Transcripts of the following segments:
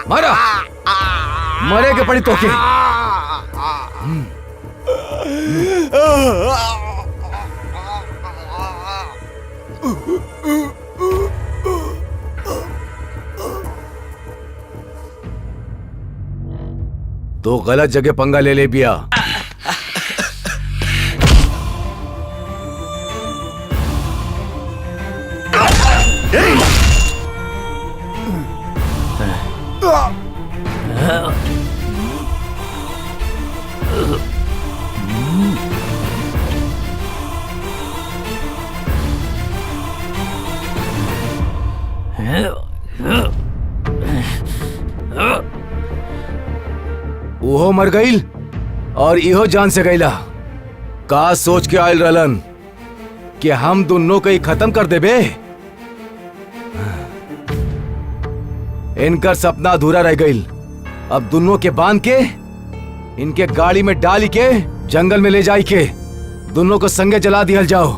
मारा मरे के पड़ी तोके। तो गलत जगह पंगा ले बिया। ओहो मर गईल और इहो जान से गईला। का सोच के आयल रलन कि हम दोनों को ही खत्म कर देबे। इनकर सपना अधूरा रह गईल। अब दोनों के बांध के इनके गाड़ी में डाल के जंगल में ले जाई के दोनों को संगे जला दिया जाओ।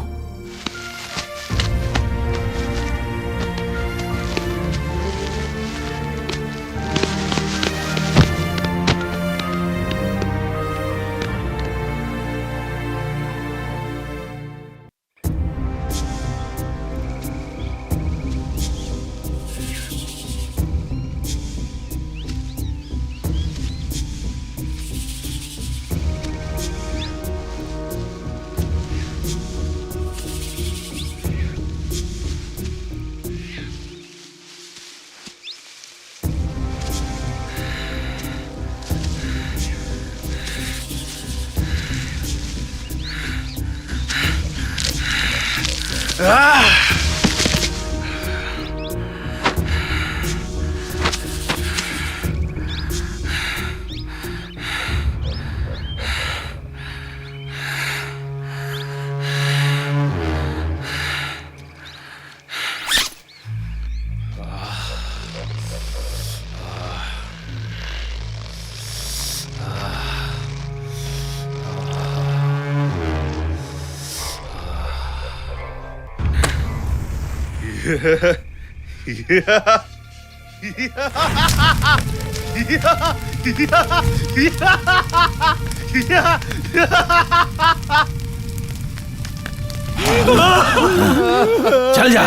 चल जा,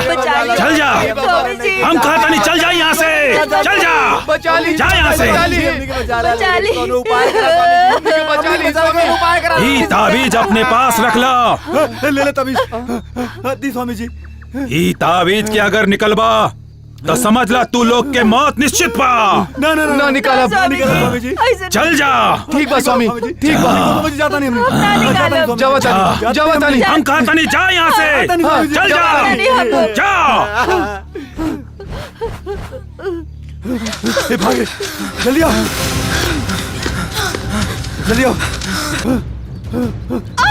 चल जा। हम कहता नहीं, चल जा यहाँ से, चल जा, जा यहाँ से। ये ताबीज अपने पास रख लो। ले ले ताबीज। दी स्वामी जी। ये ताबीज के अगर निकलबा तो समझ ला तू लोग के मौत निश्चित बा। ना ना ना निकाला स्वामी जी। चल जा। ठीक बा स्वामी, ठीक बा। मुझे जाता नहीं, हम जावा तानी। हम कहता नहीं, जा यहाँ से, चल जा, जा। भागे, जल्दी आओ, जल्दी आओ,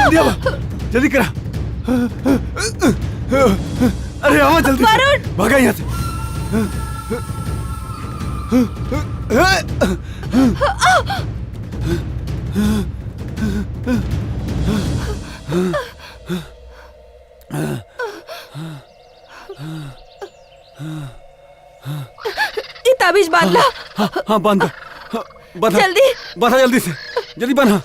जल्दी आओ, जल्दी करा। अरे आओ जल्दी, भागा यहाँ से। ये ताबीज बांध ला। हाँ बांधा, बांधा जल्दी, बांधा जल्दी से, जल्दी बांधा।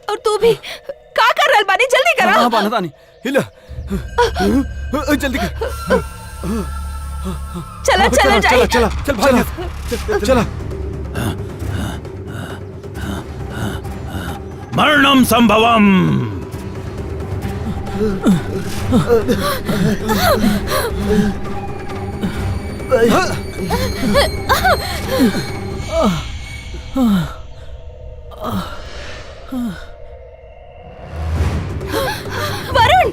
और तू भी क्या कर रहा बानी, जल्दी करा। हाँ बांधा तानी, हिला, जल्दी कर। चला चला चला चला चल भाग, चला। मरणम संभवम। वरुण,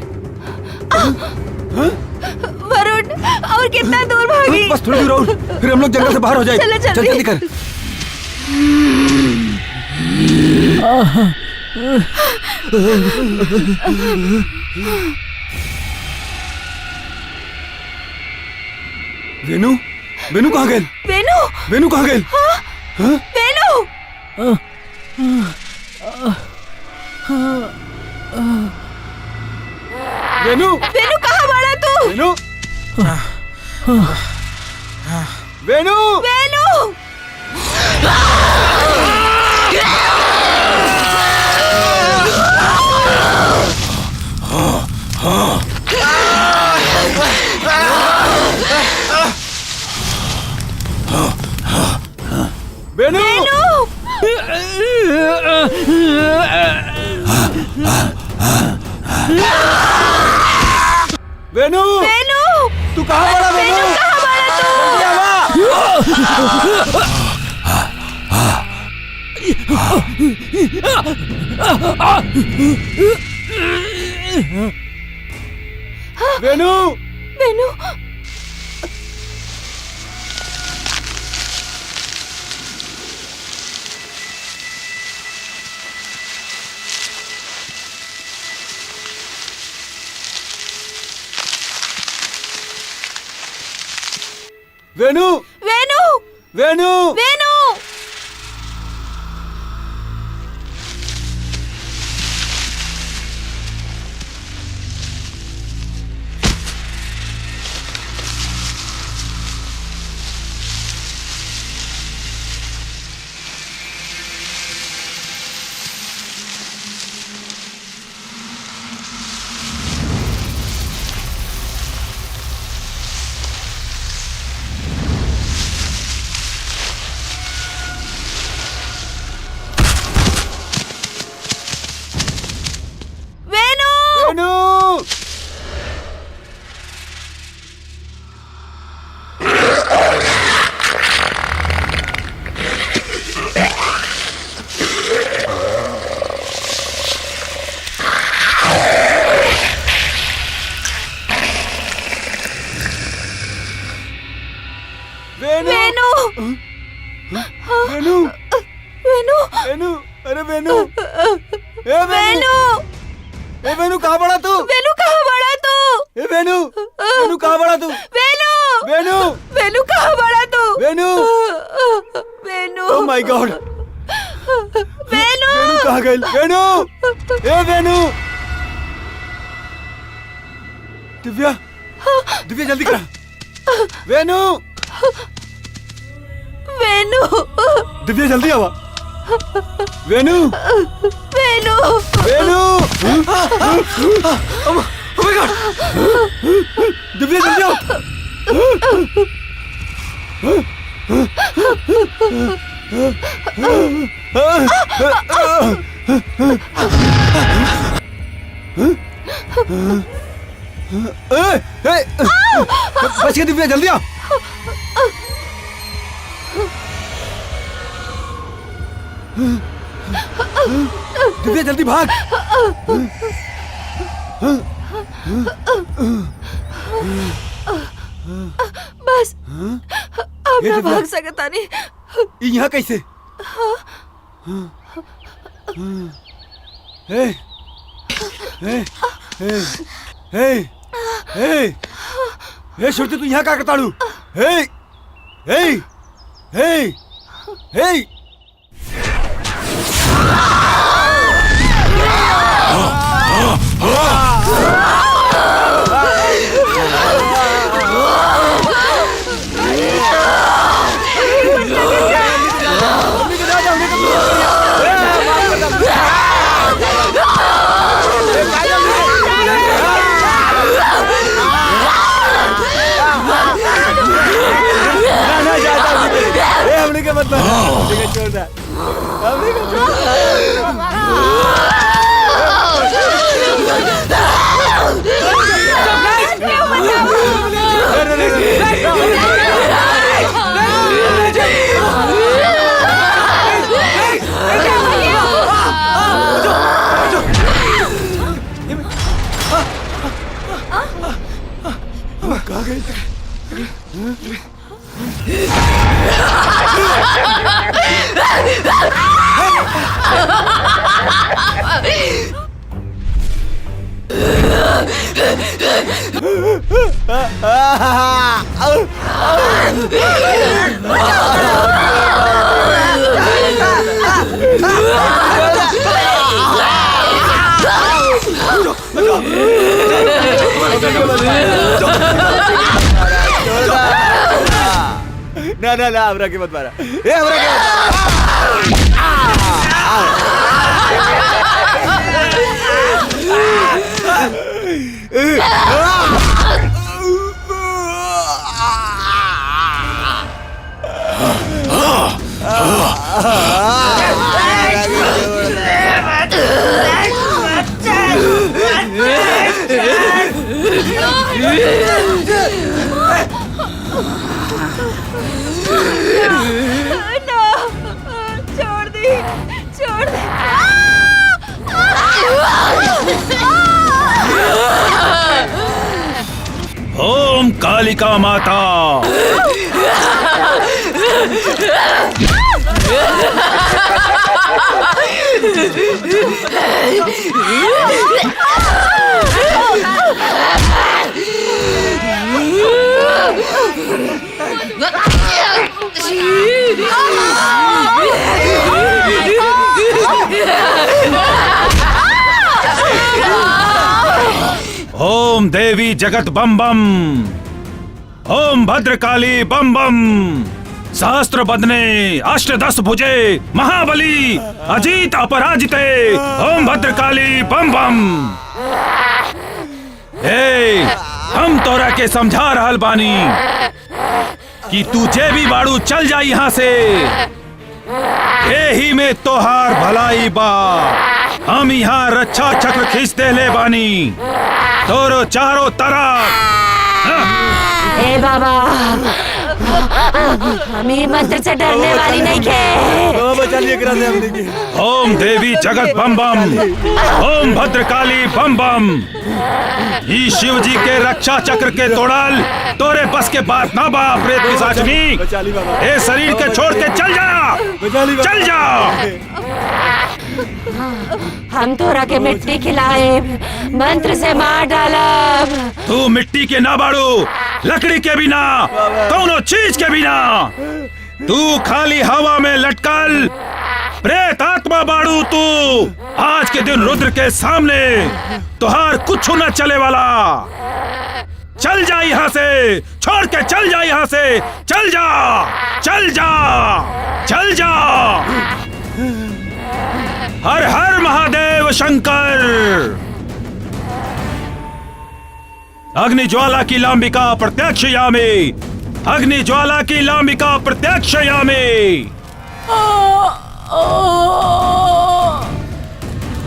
वरुण, और कितना दूर भागी? बस थोड़ी दूर और फिर हम लोग जंगल से बाहर हो जाएंगे। चल जल्दी कर। वेनु, वेनु कहाँ गए? वेनु, वेनु कहाँ गए? वेनु, वेनु, वेनु कहाँ बड़ा तू? वेनु, वेणु वेणु वेणु वेणु वेणु तू कहाँ पड़ा वेणु? कहाँ पड़ा वेणु वेणु वेणु वेणु वेणु वेणु वेणु वेणु वेणु वेणु वेणु अरे वेणु ए वेणु ए वेणु कहाँ पड़ा तू? वेणु कहाँ पड़ा तू? ए वेणु वेणु कहाँ पड़ा तू? वेणु वेणु वेणु कहाँ पड़ा तू? वेणु वेणु ओह माय गॉड वेणु वेणु कहाँ गई? वेणु ए वेणु दिव्या दिव्या जल्दी करा वेणु वेणु दिव्या जल्दी आवा वेणु वेणु वेणु ओह माय गॉड दिव्या जल्दी आओ बच गया दिव्या जल्दी आओ दिव्या जल्दी भाग बस अब ये ना दिव्या। भाग सकता नहीं यहाँ कैसे हे हे हे हे हे हे छोटे तू यहाँ क्या करता हूँ हे हे हे हे हमने क्या मतलब छोड़ दे हमने क्या कहाँ गई ना ना ना हमरा के मत मारा, ए हमरा के मत ना, छोड़ दी, छोड़ दी। ओम कालिका माता। ओम देवी जगत बम बम। ओम भद्रकाली बम बम। सहस्त्र बदने अष्टदश भुजे महाबली अजीत अपराजिते। ओम भद्रकाली बम बम। ए, हम तोरा के समझा रहल बानी कि तू जे भी बाड़ू चल जा यहाँ से। यही में तोहार भलाई बा। हम यहाँ रक्षा चक्र खींच दे ले बानी तोरो चारों तरफ। हे बाबा, हम ये मंत्र से डरने वाली नहीं थे। बचा लिए करा दे हमने की। ओम देवी जगत बम बम। ओम भद्रकाली बम बम। ई शिव जी के रक्षा चक्र के तोड़ल तोरे बस के बात ना बा प्रेत पिशाचनी। बचा ली बाबा, ए शरीर के छोड़ के चल जा, बचा ली बाबा। चल जा। हम तोरा के मिट्टी खिलाए, मंत्र से मार डालब। तू मिट्टी के ना बाड़ू, लकड़ी के बिना, कौनो चीज के बिना। तू खाली हवा में लटकल प्रेत आत्मा बाड़ू तू। आज के दिन रुद्र के सामने तुहार कुछ न चले वाला। चल जा यहाँ से, छोड़ के चल जा यहाँ से। चल जा, चल जा, चल जा। हर हर महादेव शंकर। अग्नि ज्वाला की लांबिका प्रत्यक्ष यामी। अग्नि ज्वाला की लांबिका प्रत्यक्ष यामी।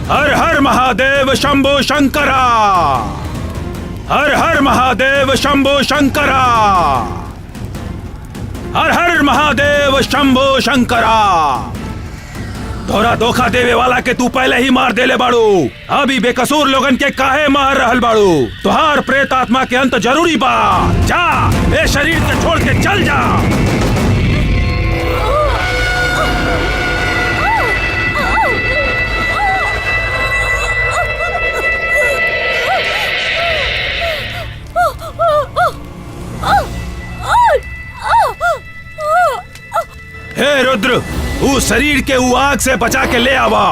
हर हर महादेव शंभो शंकरा। हर हर महादेव शंभो शंकरा। हर हर महादेव शंभो शंकरा। तोरा धोखा देवे वाला के तू पहले ही मार देले बाड़ू। अभी बेकसूर लोगन के काहे मार रहल बाड़ू। तुहार प्रेत आत्मा के अंत जरूरी बा। जा, ए शरीर के छोड़ के चल जा। हे रुद्र, उस शरीर के वो आग से बचा के ले आवा।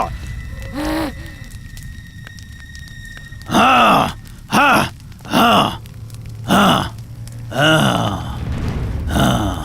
हाँ हाँ हाँ हाँ हाँ हाँ।